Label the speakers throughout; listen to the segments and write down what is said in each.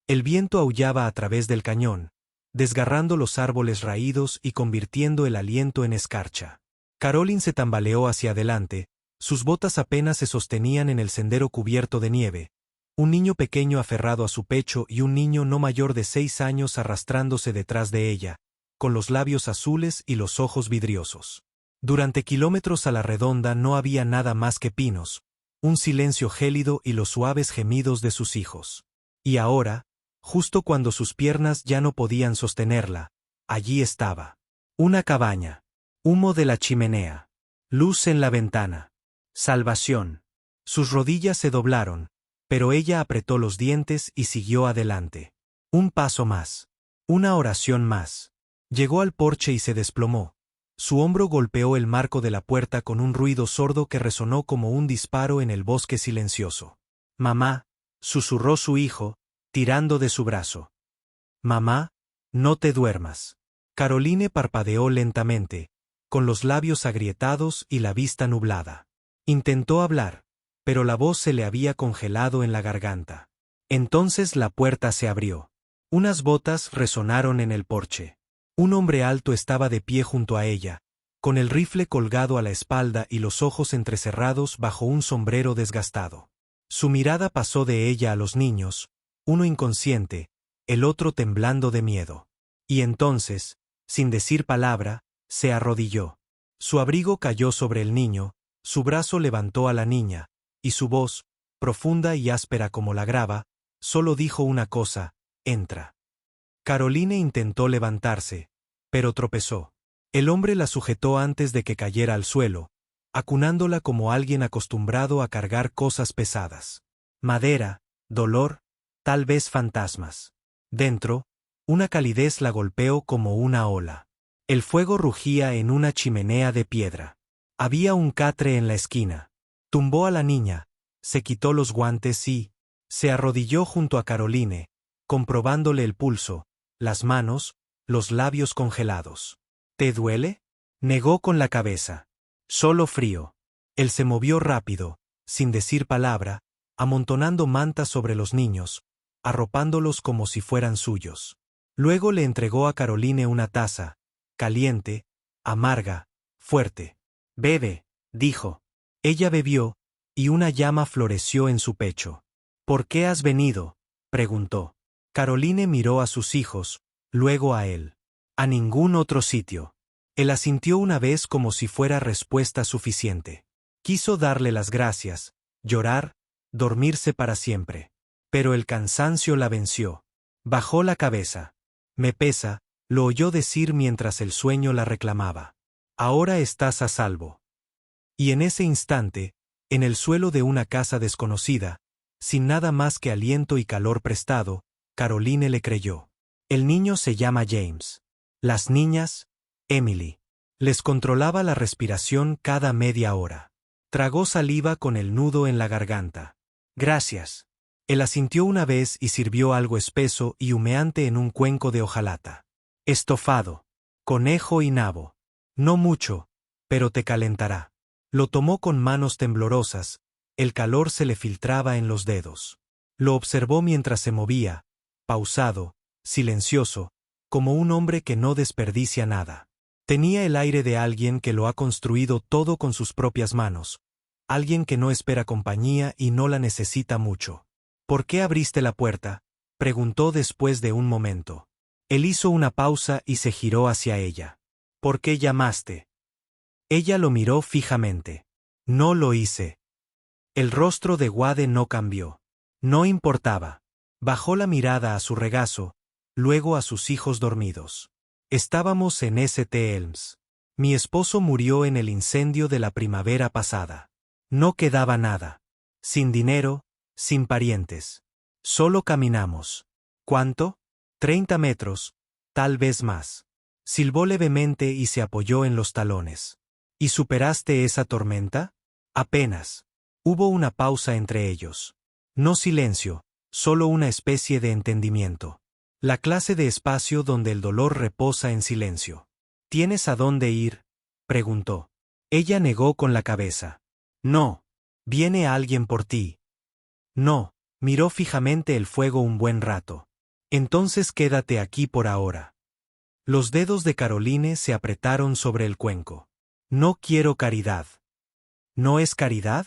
Speaker 1: El viento aullaba a través del cañón, desgarrando los árboles raídos y convirtiendo el aliento en escarcha. Caroline se tambaleó hacia adelante, sus botas apenas se sostenían en el sendero cubierto de nieve, un niño pequeño aferrado a su pecho y un niño no mayor de 6 años arrastrándose detrás de ella, con los labios azules y los ojos vidriosos. Durante kilómetros a la redonda no había nada más que pinos, un silencio gélido y los suaves gemidos de sus hijos. Y ahora, justo cuando sus piernas ya no podían sostenerla, allí estaba. Una cabaña. Humo de la chimenea. Luz en la ventana. Salvación. Sus rodillas se doblaron, pero ella apretó los dientes y siguió adelante. Un paso más. Una oración más. Llegó al porche y se desplomó. Su hombro golpeó el marco de la puerta con un ruido sordo que resonó como un disparo en el bosque silencioso. «Mamá», susurró su hijo, tirando de su brazo. «Mamá, no te duermas». Caroline parpadeó lentamente, con los labios agrietados y la vista nublada. Intentó hablar, pero la voz se le había congelado en la garganta. Entonces la puerta se abrió. Unas botas resonaron en el porche. Un hombre alto estaba de pie junto a ella, con el rifle colgado a la espalda y los ojos entrecerrados bajo un sombrero desgastado. Su mirada pasó de ella a los niños, uno inconsciente, el otro temblando de miedo. Y entonces, sin decir palabra, se arrodilló. Su abrigo cayó sobre el niño, su brazo levantó a la niña, y su voz, profunda y áspera como la grava, solo dijo una cosa: «Entra». Caroline intentó levantarse, pero tropezó. El hombre la sujetó antes de que cayera al suelo, acunándola como alguien acostumbrado a cargar cosas pesadas. Madera, dolor, tal vez fantasmas. Dentro, una calidez la golpeó como una ola. El fuego rugía en una chimenea de piedra. Había un catre en la esquina. Tumbó a la niña, se quitó los guantes y se arrodilló junto a Caroline, comprobándole el pulso, las manos, los labios congelados. «¿Te duele?», negó con la cabeza. «Solo frío». Él se movió rápido, sin decir palabra, amontonando mantas sobre los niños, arropándolos como si fueran suyos. Luego le entregó a Caroline una taza, caliente, amarga, fuerte. «Bebe», dijo. Ella bebió, y una llama floreció en su pecho. «¿Por qué has venido?», preguntó. Caroline miró a sus hijos, luego a él. «A ningún otro sitio». Él asintió una vez como si fuera respuesta suficiente. Quiso darle las gracias, llorar, dormirse para siempre. Pero el cansancio la venció. Bajó la cabeza. «Me pesa», lo oyó decir mientras el sueño la reclamaba. «Ahora estás a salvo». Y en ese instante, en el suelo de una casa desconocida, sin nada más que aliento y calor prestado, Caroline le creyó. El niño se llama James. Las niñas, Emily. Les controlaba la respiración cada media hora. Tragó saliva con el nudo en la garganta. «Gracias». Él asintió una vez y sirvió algo espeso y humeante en un cuenco de hojalata. «Estofado. Conejo y nabo. No mucho, pero te calentará». Lo tomó con manos temblorosas, el calor se le filtraba en los dedos. Lo observó mientras se movía, pausado, silencioso, como un hombre que no desperdicia nada. Tenía el aire de alguien que lo ha construido todo con sus propias manos, alguien que no espera compañía y no la necesita mucho. «¿Por qué abriste la puerta?», preguntó después de un momento. Él hizo una pausa y se giró hacia ella. «¿Por qué llamaste?». Ella lo miró fijamente. «No lo hice». El rostro de Wade no cambió. No importaba. Bajó la mirada a su regazo, luego a sus hijos dormidos. «Estábamos en St. Elms. Mi esposo murió en el incendio de la primavera pasada. No quedaba nada. Sin dinero, sin parientes. Solo caminamos». «¿Cuánto?». 30 metros, tal vez más. Silbó levemente y se apoyó en los talones. «¿Y superaste esa tormenta?». «Apenas». Hubo una pausa entre ellos. No silencio, solo una especie de entendimiento. La clase de espacio donde el dolor reposa en silencio. «¿Tienes a dónde ir?», preguntó. Ella negó con la cabeza. «No. Viene alguien por ti». «No». Miró fijamente el fuego un buen rato. Entonces quédate aquí por ahora. Los dedos de Caroline se apretaron sobre el cuenco. No quiero caridad. ¿No es caridad?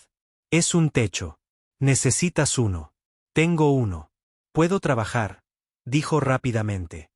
Speaker 1: Es un techo. Necesitas uno. Tengo uno. Puedo trabajar, dijo rápidamente.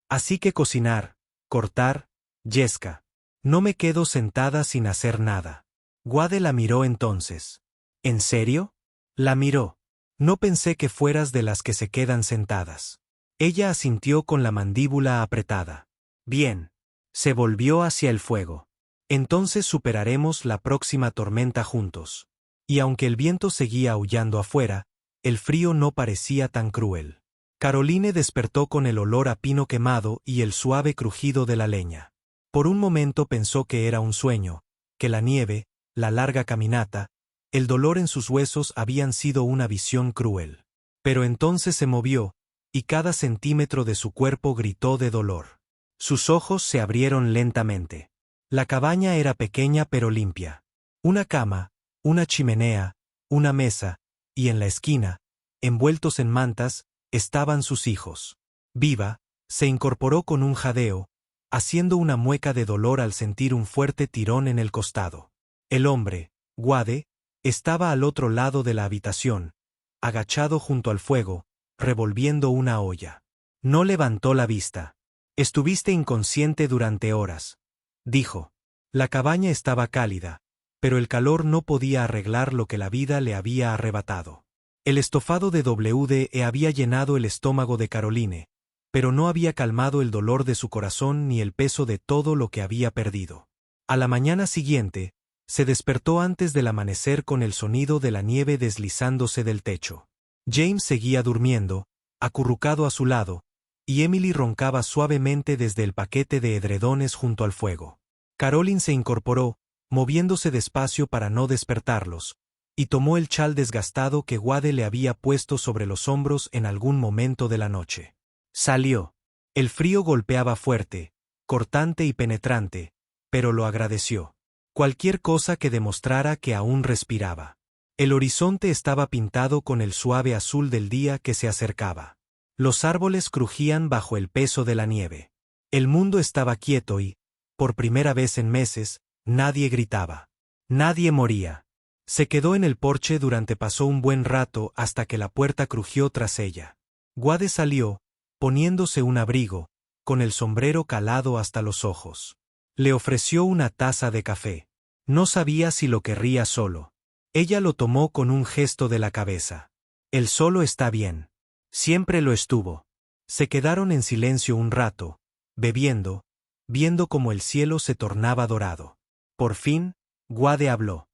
Speaker 1: Así que cocinar, cortar, yesca. No me quedo sentada sin hacer nada. Wade la miró entonces. ¿En serio? La miró. No pensé que fueras de las que se quedan sentadas. Ella asintió con la mandíbula apretada. Bien. Se volvió hacia el fuego. Entonces superaremos la próxima tormenta juntos. Y aunque el viento seguía aullando afuera, el frío no parecía tan cruel. Caroline despertó con el olor a pino quemado y el suave crujido de la leña. Por un momento pensó que era un sueño, que la nieve, la larga caminata, el dolor en sus huesos habían sido una visión cruel. Pero entonces se movió, y cada centímetro de su cuerpo gritó de dolor. Sus ojos se abrieron lentamente. La cabaña era pequeña pero limpia. Una cama, una chimenea, una mesa, y en la esquina, envueltos en mantas, estaban sus hijos. Viva, se incorporó con un jadeo, haciendo una mueca de dolor al sentir un fuerte tirón en el costado. El hombre, Wade, estaba al otro lado de la habitación, agachado junto al fuego, revolviendo una olla. No levantó la vista. Estuviste inconsciente durante horas, dijo. La cabaña estaba cálida, pero el calor no podía arreglar lo que la vida le había arrebatado. El estofado de WD había llenado el estómago de Caroline, pero no había calmado el dolor de su corazón ni el peso de todo lo que había perdido. A la mañana siguiente, se despertó antes del amanecer con el sonido de la nieve deslizándose del techo. James seguía durmiendo, acurrucado a su lado, y Emily roncaba suavemente desde el paquete de edredones junto al fuego. Caroline se incorporó, moviéndose despacio para no despertarlos, y tomó el chal desgastado que Wade le había puesto sobre los hombros en algún momento de la noche. Salió. El frío golpeaba fuerte, cortante y penetrante, pero lo agradeció. Cualquier cosa que demostrara que aún respiraba. El horizonte estaba pintado con el suave azul del día que se acercaba. Los árboles crujían bajo el peso de la nieve. El mundo estaba quieto y, por primera vez en meses, nadie gritaba. Nadie moría. Se quedó en el porche durante pasó un buen rato hasta que la puerta crujió tras ella. Wade salió, poniéndose un abrigo, con el sombrero calado hasta los ojos. Le ofreció una taza de café. No sabía si lo querría solo. Ella lo tomó con un gesto de la cabeza. El solo está bien. Siempre lo estuvo. Se quedaron en silencio un rato, bebiendo, viendo cómo el cielo se tornaba dorado. Por fin, Wade habló.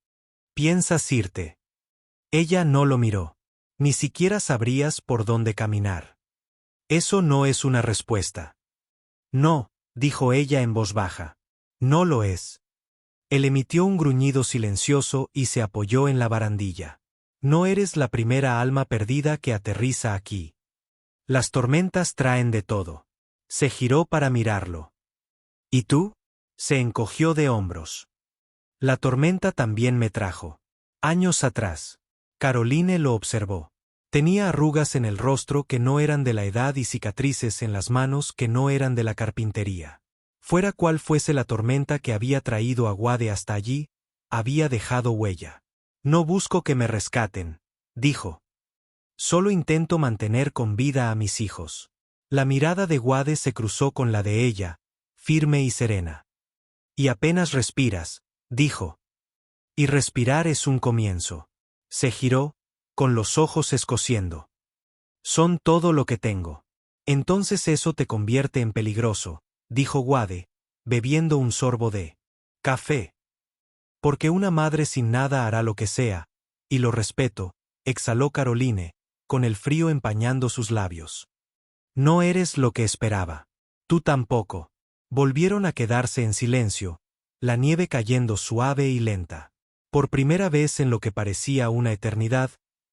Speaker 1: ¿Piensas irte? Ella no lo miró. Ni siquiera sabrías por dónde caminar. Eso no es una respuesta. No, dijo ella en voz baja. No lo es. Él emitió un gruñido silencioso y se apoyó en la barandilla. No eres la primera alma perdida que aterriza aquí. Las tormentas traen de todo. Se giró para mirarlo. ¿Y tú? Se encogió de hombros. La tormenta también me trajo. Años atrás. Caroline lo observó. Tenía arrugas en el rostro que no eran de la edad y cicatrices en las manos que no eran de la carpintería. Fuera cual fuese la tormenta que había traído a Wade hasta allí, había dejado huella. No busco que me rescaten, dijo. Solo intento mantener con vida a mis hijos. La mirada de Wade se cruzó con la de ella, firme y serena. Y apenas respiras, dijo. Y respirar es un comienzo. Se giró, con los ojos escociendo. Son todo lo que tengo. Entonces eso te convierte en peligroso, dijo Wade, bebiendo un sorbo de café. Porque una madre sin nada hará lo que sea, y lo respeto, exhaló Caroline, con el frío empañando sus labios. No eres lo que esperaba. Tú tampoco. Volvieron a quedarse en silencio, la nieve cayendo suave y lenta. Por primera vez en lo que parecía una eternidad,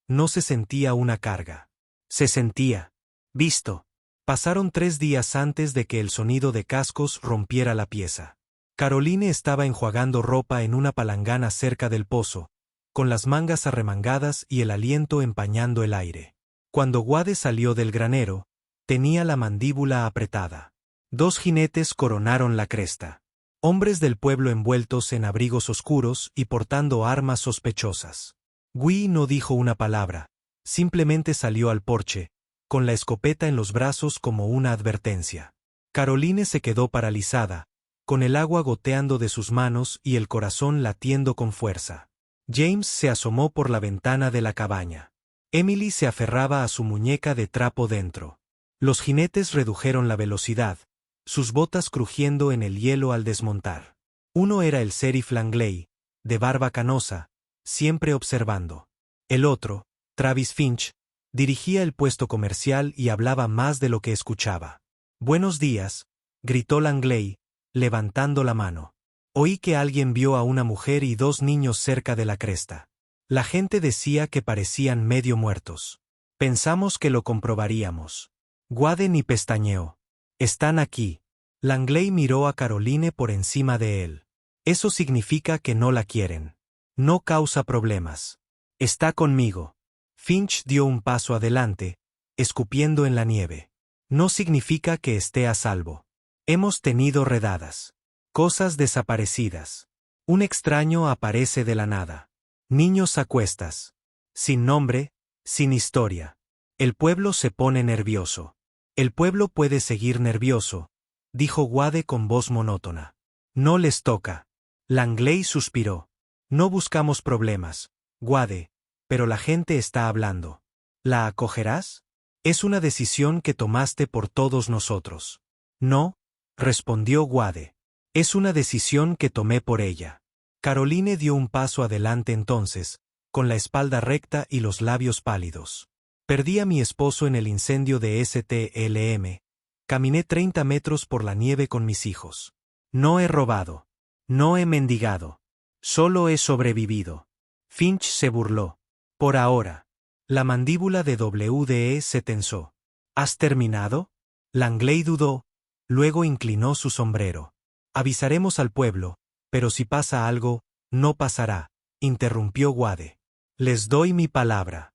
Speaker 1: no se sentía una carga. Se sentía visto. Pasaron 3 días antes de que el sonido de cascos rompiera la pieza. Caroline estaba enjuagando ropa en una palangana cerca del pozo, con las mangas arremangadas y el aliento empañando el aire. Cuando Wade salió del granero, Tenía la mandíbula apretada. 2 jinetes coronaron la cresta. Hombres del pueblo envueltos en abrigos oscuros y portando armas sospechosas. Gui no dijo una palabra, simplemente salió al porche, con la escopeta en los brazos como una advertencia. Caroline se quedó paralizada, con el agua goteando de sus manos y el corazón latiendo con fuerza. James se asomó por la ventana de la cabaña. Emily se aferraba a su muñeca de trapo dentro. Los jinetes redujeron la velocidad, sus botas crujiendo en el hielo al desmontar. Uno era el sheriff Langley, de barba canosa, siempre observando. El otro, Travis Finch, dirigía el puesto comercial y hablaba más de lo que escuchaba. «Buenos días», gritó Langley, levantando la mano. «Oí que alguien vio a una mujer y 2 niños cerca de la cresta. La gente decía que parecían medio muertos. Pensamos que lo comprobaríamos». Wade ni pestañeó. «Están aquí». Langley miró a Caroline por encima de él. «Eso significa que no la quieren. No causa problemas. Está conmigo». Finch dio un paso adelante, escupiendo en la nieve. «No significa que esté a salvo. Hemos tenido redadas. Cosas desaparecidas. Un extraño aparece de la nada. Niños a cuestas. Sin nombre, sin historia. El pueblo se pone nervioso». «El pueblo puede seguir nervioso», dijo Wade con voz monótona. «No les toca». Langley suspiró. «No buscamos problemas, Wade, pero la gente está hablando. ¿La acogerás? Es una decisión que tomaste por todos nosotros». «No», respondió Wade. «Es una decisión que tomé por ella». Caroline dio un paso adelante entonces, con la espalda recta y los labios pálidos. «Perdí a mi esposo en el incendio de STLM. Caminé 30 metros por la nieve con mis hijos. No he robado. No he mendigado. Solo he sobrevivido». Finch se burló. «Por ahora». La mandíbula de WDE se tensó. «¿Has terminado?» Langley dudó, luego inclinó su sombrero. «Avisaremos al pueblo, pero si pasa algo, no pasará», interrumpió Wade. «Les doy mi palabra».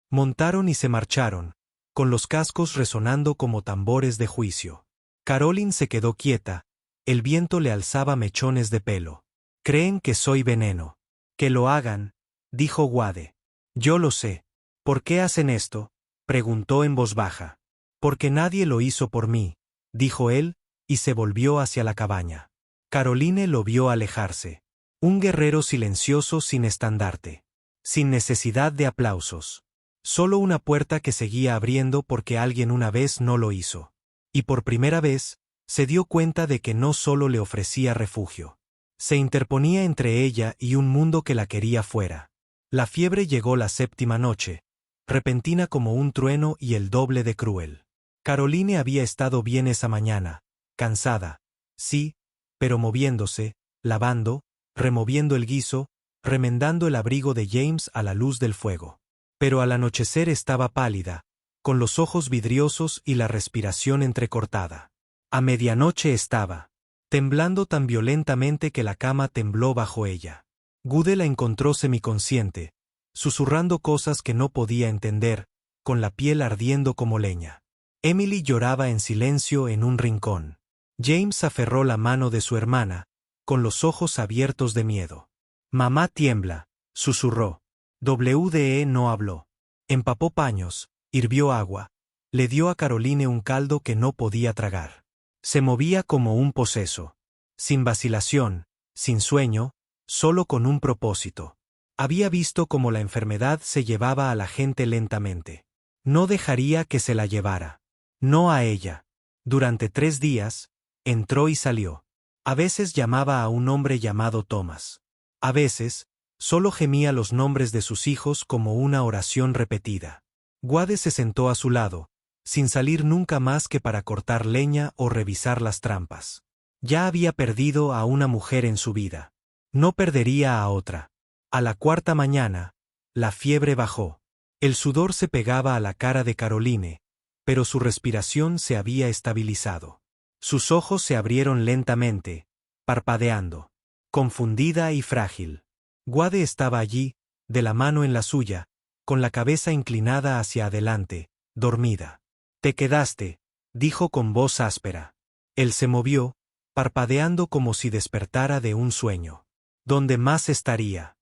Speaker 1: Montaron y se marcharon, con los cascos resonando como tambores de juicio. Caroline se quedó quieta, el viento le alzaba mechones de pelo. «Creen que soy veneno». «Que lo hagan», dijo Wade. «Yo lo sé». «¿Por qué hacen esto?», preguntó en voz baja. «Porque nadie lo hizo por mí», dijo él, y se volvió hacia la cabaña. Caroline lo vio alejarse. Un guerrero silencioso sin estandarte. Sin necesidad de aplausos. Solo una puerta que seguía abriendo porque alguien una vez no lo hizo. Y por primera vez, se dio cuenta de que no solo le ofrecía refugio. Se interponía entre ella y un mundo que la quería fuera. La fiebre llegó la 7ª noche, repentina como un trueno y el doble de cruel. Caroline había estado bien esa mañana, cansada, sí, pero moviéndose, lavando, removiendo el guiso, remendando el abrigo de James a la luz del fuego. Pero al anochecer estaba pálida, con los ojos vidriosos y la respiración entrecortada. A medianoche estaba, temblando tan violentamente que la cama tembló bajo ella. Gude la encontró semiconsciente, susurrando cosas que no podía entender, con la piel ardiendo como leña. Emily lloraba en silencio en un rincón. James aferró la mano de su hermana, con los ojos abiertos de miedo. «Mamá tiembla», susurró. WDE no habló. Empapó paños, hirvió agua, le dio a Caroline un caldo que no podía tragar. Se movía como un poseso. Sin vacilación, sin sueño, solo con un propósito. Había visto cómo la enfermedad se llevaba a la gente lentamente. No dejaría que se la llevara. No a ella. Durante 3 días, entró y salió. A veces llamaba a un hombre llamado Thomas. A veces, solo gemía los nombres de sus hijos como una oración repetida. Wade se sentó a su lado, sin salir nunca más que para cortar leña o revisar las trampas. Ya había perdido a una mujer en su vida. No perdería a otra. A la 4ª mañana, la fiebre bajó. El sudor se pegaba a la cara de Caroline, pero su respiración se había estabilizado. Sus ojos se abrieron lentamente, parpadeando. Confundida y frágil. Wade estaba allí, de la mano en la suya, con la cabeza inclinada hacia adelante, dormida. Te quedaste, dijo con voz áspera. Él se movió, parpadeando como si despertara de un sueño. ¿Dónde más estaría?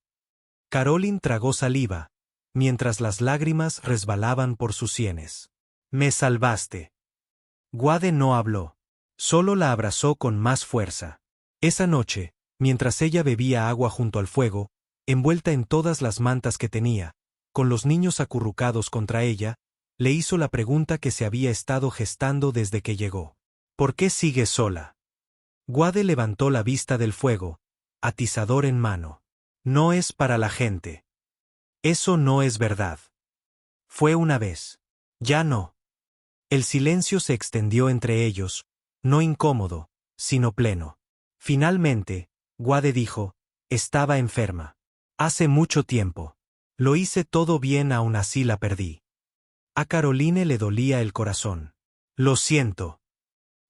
Speaker 1: Caroline tragó saliva, mientras las lágrimas resbalaban por sus sienes. Me salvaste. Wade no habló. Solo la abrazó con más fuerza. Esa noche, mientras ella bebía agua junto al fuego, envuelta en todas las mantas que tenía, con los niños acurrucados contra ella, le hizo la pregunta que se había estado gestando desde que llegó. ¿Por qué sigues sola? Wade levantó la vista del fuego, atizador en mano. No es para la gente. Eso no es verdad. Fue una vez. Ya no. El silencio se extendió entre ellos, no incómodo, sino pleno. Finalmente, Wade dijo, estaba enferma. Hace mucho tiempo. Lo hice todo bien, aún así la perdí. A Caroline le dolía el corazón. Lo siento.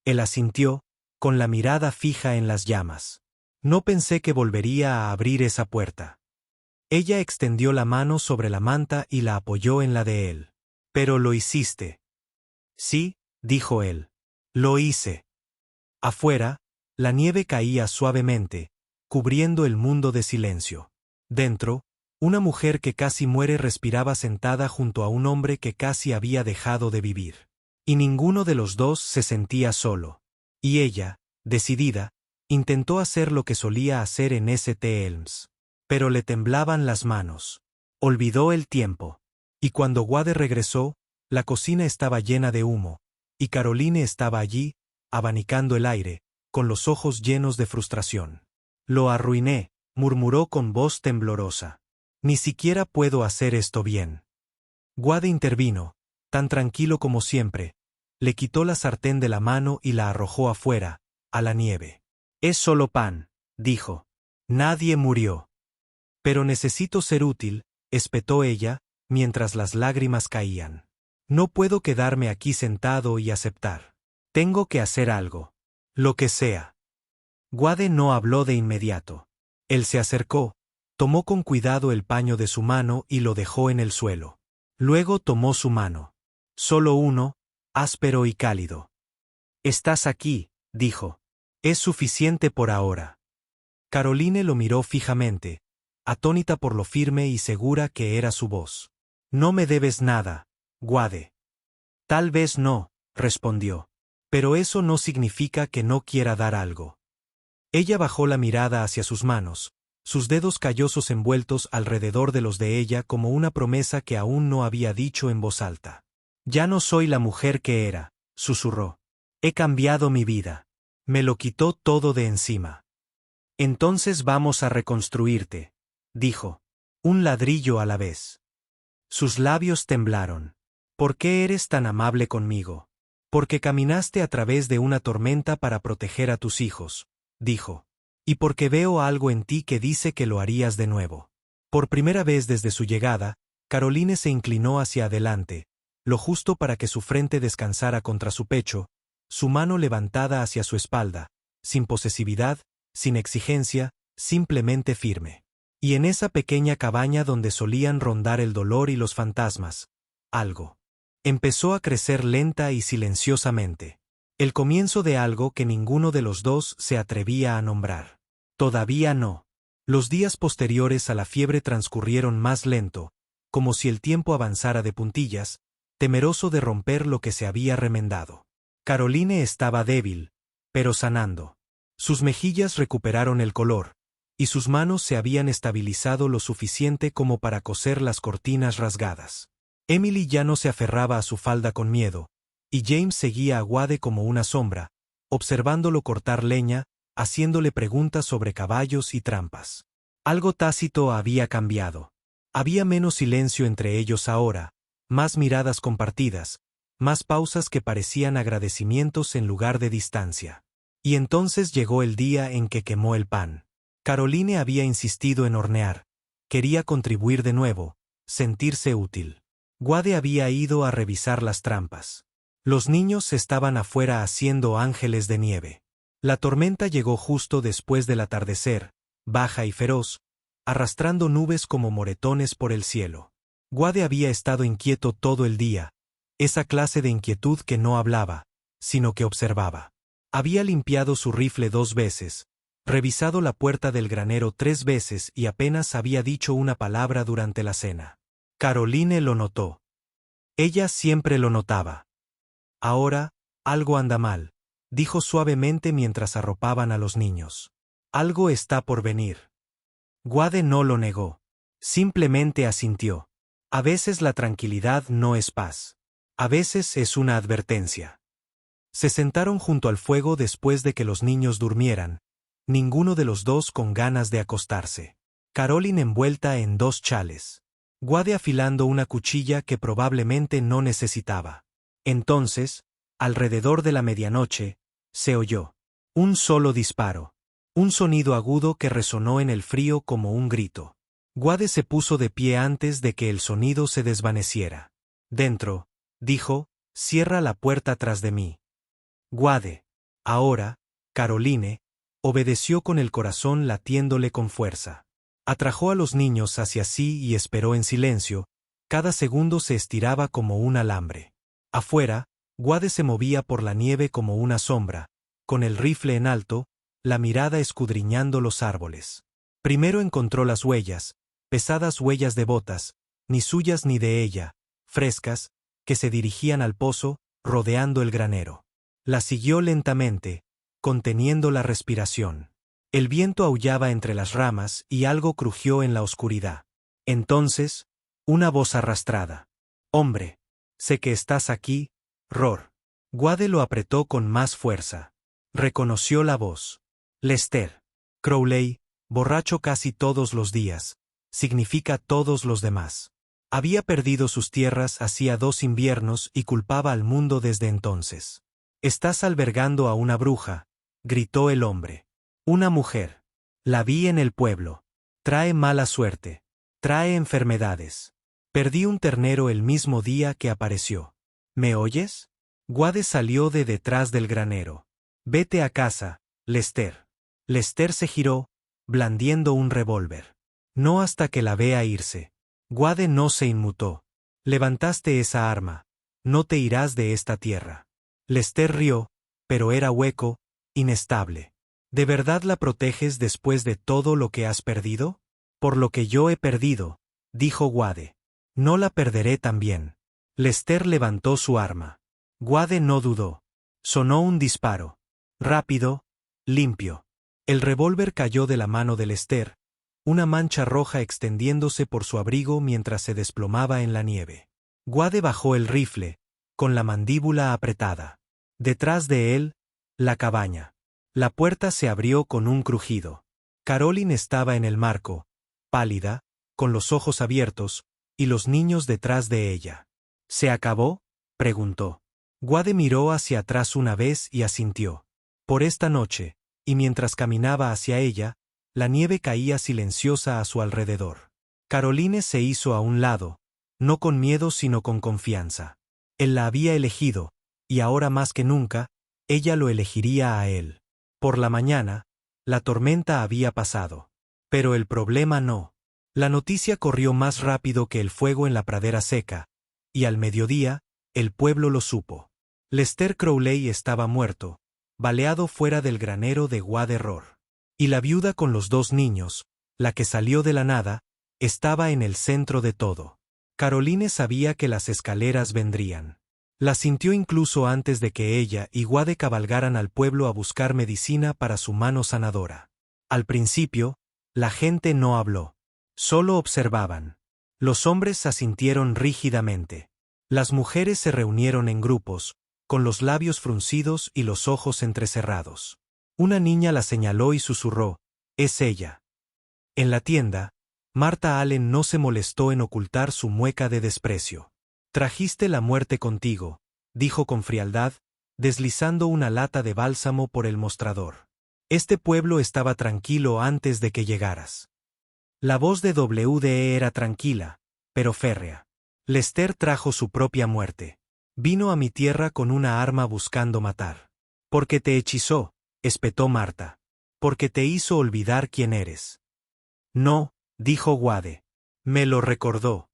Speaker 1: Él asintió, con la mirada fija en las llamas. No pensé que volvería a abrir esa puerta. Ella extendió la mano sobre la manta y la apoyó en la de él. Pero lo hiciste. Sí, dijo él. Lo hice. Afuera, la nieve caía suavemente, cubriendo el mundo de silencio. Dentro, una mujer que casi muere respiraba sentada junto a un hombre que casi había dejado de vivir. Y ninguno de los dos se sentía solo. Y ella, decidida, intentó hacer lo que solía hacer en St. Elms. Pero le temblaban las manos. Olvidó el tiempo. Y cuando Wade regresó, la cocina estaba llena de humo, y Caroline estaba allí, abanicando el aire, con los ojos llenos de frustración. Lo arruiné, murmuró con voz temblorosa. Ni siquiera puedo hacer esto bien. Wade intervino, tan tranquilo como siempre, le quitó la sartén de la mano y la arrojó afuera, a la nieve. Es solo pan, dijo. Nadie murió. Pero necesito ser útil, espetó ella, mientras las lágrimas caían. No puedo quedarme aquí sentado y aceptar. Tengo que hacer algo. Lo que sea. Wade no habló de inmediato. Él se acercó, tomó con cuidado el paño de su mano y lo dejó en el suelo. Luego tomó su mano. Solo uno, áspero y cálido. Estás aquí, dijo. Es suficiente por ahora. Caroline lo miró fijamente, atónita por lo firme y segura que era su voz. No me debes nada, Wade. Tal vez no, respondió. Pero eso no significa que no quiera dar algo. Ella bajó la mirada hacia sus manos, sus dedos callosos envueltos alrededor de los de ella como una promesa que aún no había dicho en voz alta. Ya no soy la mujer que era, susurró. He cambiado mi vida. Me lo quitó todo de encima. Entonces vamos a reconstruirte, dijo. Un ladrillo a la vez. Sus labios temblaron. ¿Por qué eres tan amable conmigo? Porque caminaste a través de una tormenta para proteger a tus hijos, dijo. Y porque veo algo en ti que dice que lo harías de nuevo. Por primera vez desde su llegada, Caroline se inclinó hacia adelante, lo justo para que su frente descansara contra su pecho, su mano levantada hacia su espalda, sin posesividad, sin exigencia, simplemente firme. Y en esa pequeña cabaña donde solían rondar el dolor y los fantasmas, algo empezó a crecer lenta y silenciosamente. El comienzo de algo que ninguno de los dos se atrevía a nombrar. Todavía no. Los días posteriores a la fiebre transcurrieron más lento, como si el tiempo avanzara de puntillas, temeroso de romper lo que se había remendado. Caroline estaba débil, pero sanando. Sus mejillas recuperaron el color, y sus manos se habían estabilizado lo suficiente como para coser las cortinas rasgadas. Emily ya no se aferraba a su falda con miedo, y James seguía a Wade como una sombra, observándolo cortar leña, haciéndole preguntas sobre caballos y trampas. Algo tácito había cambiado. Había menos silencio entre ellos ahora, más miradas compartidas, más pausas que parecían agradecimientos en lugar de distancia. Y entonces llegó el día en que quemó el pan. Caroline había insistido en hornear, quería contribuir de nuevo, sentirse útil. Wade había ido a revisar las trampas. Los niños estaban afuera haciendo ángeles de nieve. La tormenta llegó justo después del atardecer, baja y feroz, arrastrando nubes como moretones por el cielo. Wade había estado inquieto todo el día, esa clase de inquietud que no hablaba, sino que observaba. Había limpiado su rifle 2 veces, revisado la puerta del granero 3 veces y apenas había dicho una palabra durante la cena. Caroline lo notó. Ella siempre lo notaba. Ahora, algo anda mal, dijo suavemente mientras arropaban a los niños. Algo está por venir. Wade no lo negó. Simplemente asintió. A veces la tranquilidad no es paz. A veces es una advertencia. Se sentaron junto al fuego después de que los niños durmieran, ninguno de los dos con ganas de acostarse. Caroline envuelta en 2 chales. Wade afilando una cuchilla que probablemente no necesitaba. Entonces, alrededor de la medianoche, se oyó un solo disparo. Un sonido agudo que resonó en el frío como un grito. Wade se puso de pie antes de que el sonido se desvaneciera. Dentro, dijo, cierra la puerta tras de mí. Wade. Ahora, Caroline, obedeció con el corazón latiéndole con fuerza. Atrajo a los niños hacia sí y esperó en silencio, cada segundo se estiraba como un alambre. Afuera, Wade se movía por la nieve como una sombra, con el rifle en alto, la mirada escudriñando los árboles. Primero encontró las huellas, pesadas huellas de botas, ni suyas ni de ella, frescas, que se dirigían al pozo, rodeando el granero. La siguió lentamente, conteniendo la respiración. El viento aullaba entre las ramas y algo crujió en la oscuridad. Entonces, una voz arrastrada. «Hombre, sé que estás aquí, Ror». Wade lo apretó con más fuerza. Reconoció la voz. Lester. Crowley, borracho casi todos los días, significa todos los demás. Había perdido sus tierras hacía 2 inviernos y culpaba al mundo desde entonces. «Estás albergando a una bruja», gritó el hombre. «Una mujer. La vi en el pueblo. Trae mala suerte. Trae enfermedades. Perdí un ternero el mismo día que apareció. ¿Me oyes?» Wade salió de detrás del granero. «Vete a casa, Lester». Lester se giró, blandiendo un revólver. «No hasta que la vea irse». Wade no se inmutó. «Levantaste esa arma. No te irás de esta tierra». Lester rió, pero era hueco, inestable. «¿De verdad la proteges después de todo lo que has perdido?» «Por lo que yo he perdido», dijo Wade. «No la perderé también». Lester levantó su arma. Wade no dudó. Sonó un disparo. Rápido, limpio. El revólver cayó de la mano de Lester, una mancha roja extendiéndose por su abrigo mientras se desplomaba en la nieve. Wade bajó el rifle, con la mandíbula apretada. Detrás de él, la cabaña. La puerta se abrió con un crujido. Caroline estaba en el marco, pálida, con los ojos abiertos, y los niños detrás de ella. «¿Se acabó?», preguntó. Wade miró hacia atrás una vez y asintió. Por esta noche, y mientras caminaba hacia ella, la nieve caía silenciosa a su alrededor. Caroline se hizo a un lado, no con miedo sino con confianza. Él la había elegido, y ahora más que nunca, ella lo elegiría a él. Por la mañana, la tormenta había pasado. Pero el problema no. La noticia corrió más rápido que el fuego en la pradera seca, y al mediodía, el pueblo lo supo. Lester Crowley estaba muerto, baleado fuera del granero de Wade Ror. Y la viuda con los 2 niños, la que salió de la nada, estaba en el centro de todo. Caroline sabía que las escaleras vendrían. La sintió incluso antes de que ella y Wade cabalgaran al pueblo a buscar medicina para su mano sanadora. Al principio, la gente no habló. Solo observaban. Los hombres asintieron rígidamente. Las mujeres se reunieron en grupos, con los labios fruncidos y los ojos entrecerrados. Una niña la señaló y susurró: «Es ella». En la tienda, Marta Allen no se molestó en ocultar su mueca de desprecio. «Trajiste la muerte contigo», dijo con frialdad, deslizando una lata de bálsamo por el mostrador. «Este pueblo estaba tranquilo antes de que llegaras». La voz de WDE era tranquila, pero férrea. «Lester trajo su propia muerte. Vino a mi tierra con una arma buscando matar. Porque te hechizó», espetó Marta. «Porque te hizo olvidar quién eres». «No», dijo Wade. «Me lo recordó».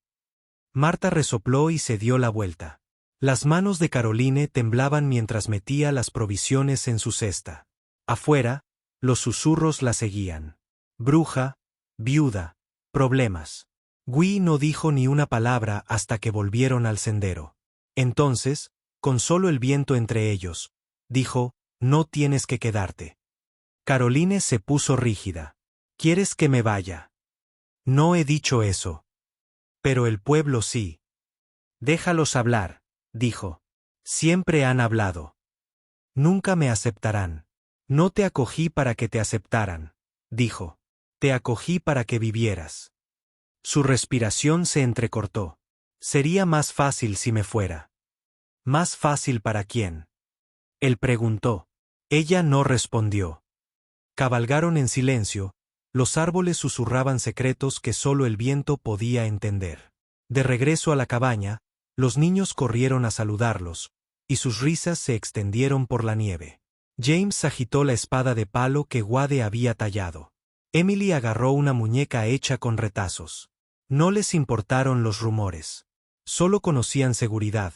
Speaker 1: Marta resopló y se dio la vuelta. Las manos de Caroline temblaban mientras metía las provisiones en su cesta. Afuera, los susurros la seguían. Bruja, viuda, problemas. Gui no dijo ni una palabra hasta que volvieron al sendero. Entonces, con solo el viento entre ellos, dijo, no tienes que quedarte. Caroline se puso rígida. ¿Quieres que me vaya? No he dicho eso. Pero el pueblo sí. Déjalos hablar, dijo. Siempre han hablado. Nunca me aceptarán. No te acogí para que te aceptaran, dijo. Te acogí para que vivieras. Su respiración se entrecortó. Sería más fácil si me fuera. ¿Más fácil para quién? Él preguntó. Ella no respondió. Cabalgaron en silencio, los árboles susurraban secretos que solo el viento podía entender. De regreso a la cabaña, los niños corrieron a saludarlos, y sus risas se extendieron por la nieve. James agitó la espada de palo que Wade había tallado. Emily agarró una muñeca hecha con retazos. No les importaron los rumores. Solo conocían seguridad,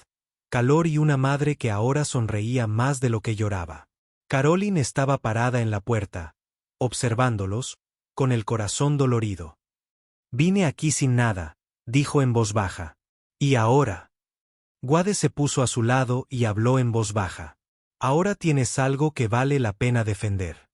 Speaker 1: calor y una madre que ahora sonreía más de lo que lloraba. Caroline estaba parada en la puerta, observándolos, con el corazón dolorido. Vine aquí sin nada, dijo en voz baja. ¿Y ahora? Wade se puso a su lado y habló en voz baja. Ahora tienes algo que vale la pena defender.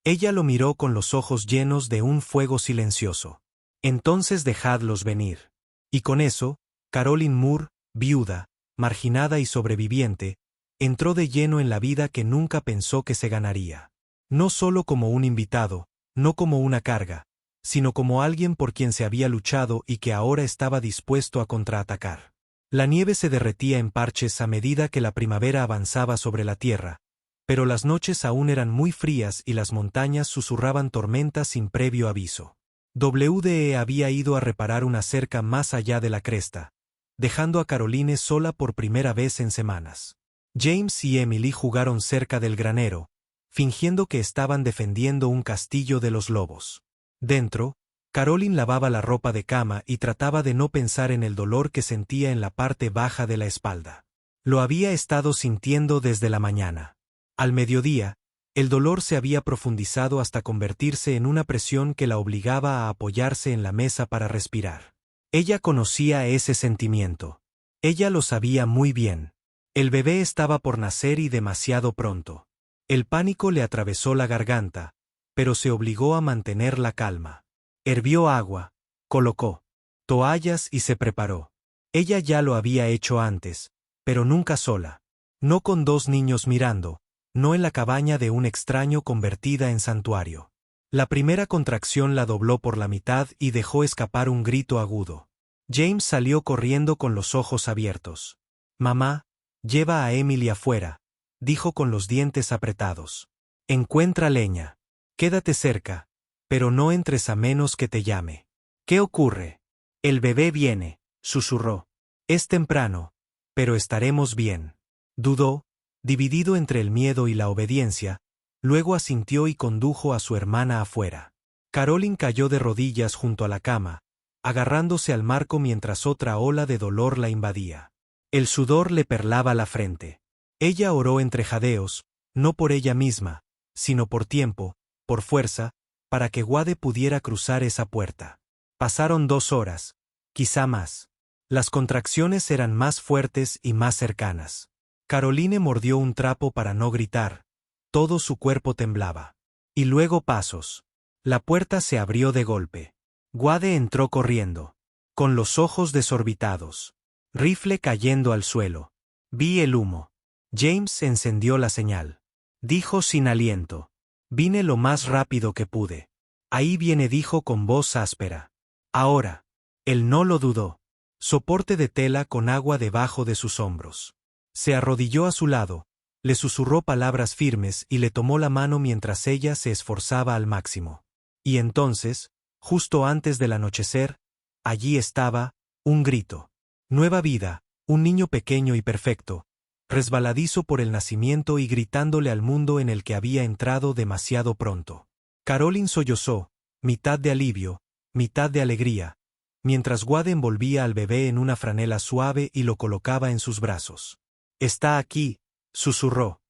Speaker 1: Ella lo miró con los ojos llenos de un fuego silencioso. Entonces dejadlos venir. Y con eso, Caroline Moore, viuda, marginada y sobreviviente, entró de lleno en la vida que nunca pensó que se ganaría. No solo como un invitado, no como una carga, sino como alguien por quien se había luchado y que ahora estaba dispuesto a contraatacar. La nieve se derretía en parches a medida que la primavera avanzaba sobre la tierra, pero las noches aún eran muy frías y las montañas susurraban tormentas sin previo aviso. WDE había ido a reparar una cerca más allá de la cresta, dejando a Caroline sola por primera vez en semanas. James y Emily jugaron cerca del granero, fingiendo que estaban defendiendo un castillo de los lobos. Dentro, Caroline lavaba la ropa de cama y trataba de no pensar en el dolor que sentía en la parte baja de la espalda. Lo había estado sintiendo desde la mañana. Al mediodía, el dolor se había profundizado hasta convertirse en una presión que la obligaba a apoyarse en la mesa para respirar. Ella conocía ese sentimiento. Ella lo sabía muy bien. El bebé estaba por nacer y demasiado pronto. El pánico le atravesó la garganta, pero se obligó a mantener la calma. Hervió agua, colocó toallas y se preparó. Ella ya lo había hecho antes, pero nunca sola. No con dos niños mirando, no en la cabaña de un extraño convertida en santuario. La primera contracción la dobló por la mitad y dejó escapar un grito agudo. James salió corriendo con los ojos abiertos. Mamá, lleva a Emily afuera, dijo con los dientes apretados. Encuentra leña. Quédate cerca, pero no entres a menos que te llame. ¿Qué ocurre? El bebé viene, susurró. Es temprano, pero estaremos bien. Dudó, dividido entre el miedo y la obediencia, luego asintió y condujo a su hermana afuera. Caroline cayó de rodillas junto a la cama, agarrándose al marco mientras otra ola de dolor la invadía. El sudor le perlaba la frente. Ella oró entre jadeos, no por ella misma, sino por tiempo, por fuerza, para que Wade pudiera cruzar esa puerta. Pasaron 2 horas, quizá más. Las contracciones eran más fuertes y más cercanas. Caroline mordió un trapo para no gritar. Todo su cuerpo temblaba. Y luego pasos. La puerta se abrió de golpe. Wade entró corriendo, con los ojos desorbitados. Rifle cayendo al suelo. Vi el humo. James encendió la señal. Dijo sin aliento. Vine lo más rápido que pude. Ahí viene, dijo con voz áspera. Ahora. Él no lo dudó. Soporte de tela con agua debajo de sus hombros. Se arrodilló a su lado, le susurró palabras firmes y le tomó la mano mientras ella se esforzaba al máximo. Y entonces, justo antes del anochecer, allí estaba, un grito. Nueva vida, un niño pequeño y perfecto, resbaladizo por el nacimiento y gritándole al mundo en el que había entrado demasiado pronto. Caroline sollozó, mitad de alivio, mitad de alegría, mientras Wade envolvía al bebé en una franela suave y lo colocaba en sus brazos. «Está aquí», susurró.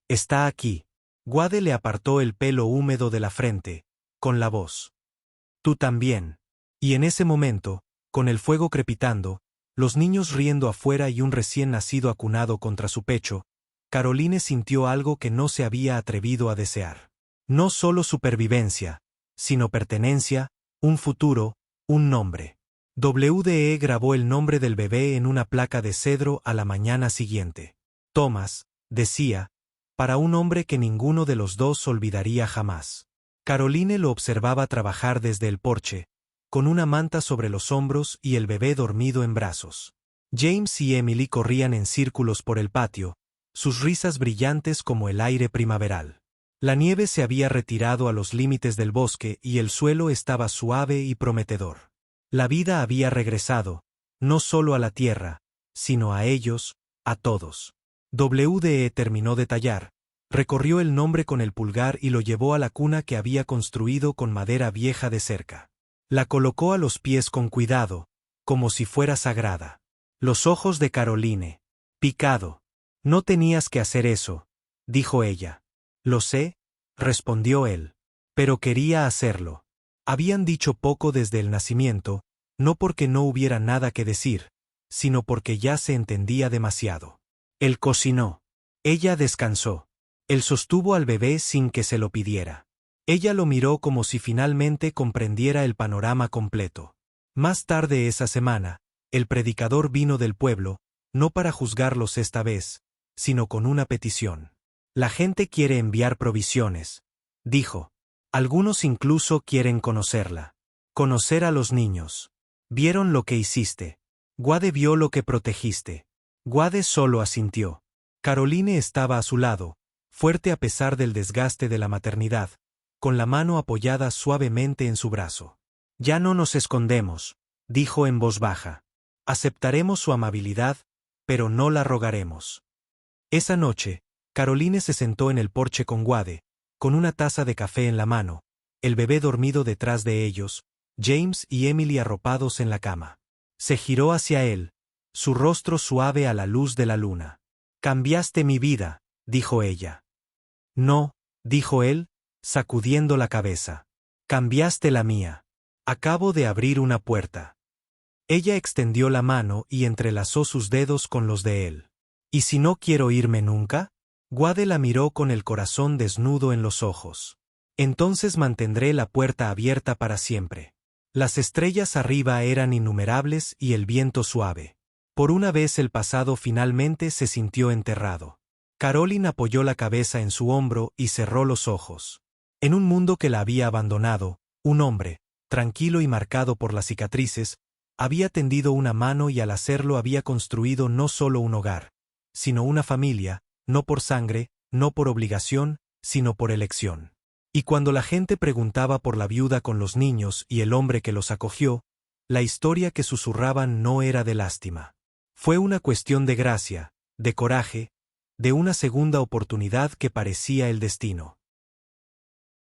Speaker 1: «Está aquí». Wade le apartó el pelo húmedo de la frente, con la voz. «Tú también». Y en ese momento, con el fuego crepitando, los niños riendo afuera y un recién nacido acunado contra su pecho, Caroline sintió algo que no se había atrevido a desear. No solo supervivencia, sino pertenencia, un futuro, un nombre. WDE grabó el nombre del bebé en una placa de cedro a la mañana siguiente. Thomas, decía, para un hombre que ninguno de los dos olvidaría jamás. Caroline lo observaba trabajar desde el porche, con una manta sobre los hombros y el bebé dormido en brazos. James y Emily corrían en círculos por el patio, sus risas brillantes como el aire primaveral. La nieve se había retirado a los límites del bosque y el suelo estaba suave y prometedor. La vida había regresado, no solo a la tierra, sino a ellos, a todos. WDE terminó de tallar, recorrió el nombre con el pulgar y lo llevó a la cuna que había construido con madera vieja de cerca. La colocó a los pies con cuidado, como si fuera sagrada. Los ojos de Caroline. Picado. «No tenías que hacer eso», dijo ella. «Lo sé», respondió él. «Pero quería hacerlo». Habían dicho poco desde el nacimiento, no porque no hubiera nada que decir, sino porque ya se entendía demasiado. Él cocinó. Ella descansó. Él sostuvo al bebé sin que se lo pidiera. Ella lo miró como si finalmente comprendiera el panorama completo. Más tarde esa semana, el predicador vino del pueblo, no para juzgarlos esta vez, sino con una petición. «La gente quiere enviar provisiones», dijo. «Algunos incluso quieren conocerla. Conocer a los niños. Vieron lo que hiciste. Wade vio lo que protegiste». Wade solo asintió. Caroline estaba a su lado, fuerte a pesar del desgaste de la maternidad, con la mano apoyada suavemente en su brazo. «Ya no nos escondemos», dijo en voz baja. «Aceptaremos su amabilidad, pero no la rogaremos». Esa noche, Caroline se sentó en el porche con Wade, con una taza de café en la mano, el bebé dormido detrás de ellos, James y Emily arropados en la cama. Se giró hacia él, su rostro suave a la luz de la luna. «Cambiaste mi vida», dijo ella. «No», dijo él, sacudiendo la cabeza. «Cambiaste la mía. Acabo de abrir una puerta». Ella extendió la mano y entrelazó sus dedos con los de él. «¿Y si no quiero irme nunca?» Wade la miró con el corazón desnudo en los ojos. «Entonces mantendré la puerta abierta para siempre». Las estrellas arriba eran innumerables y el viento suave. Por una vez el pasado finalmente se sintió enterrado. Caroline apoyó la cabeza en su hombro y cerró los ojos. En un mundo que la había abandonado, un hombre, tranquilo y marcado por las cicatrices, había tendido una mano y al hacerlo había construido no solo un hogar, sino una familia, no por sangre, no por obligación, sino por elección. Y cuando la gente preguntaba por la viuda con los niños y el hombre que los acogió, la historia que susurraban no era de lástima. Fue una cuestión de gracia, de coraje, de una segunda oportunidad que parecía el destino.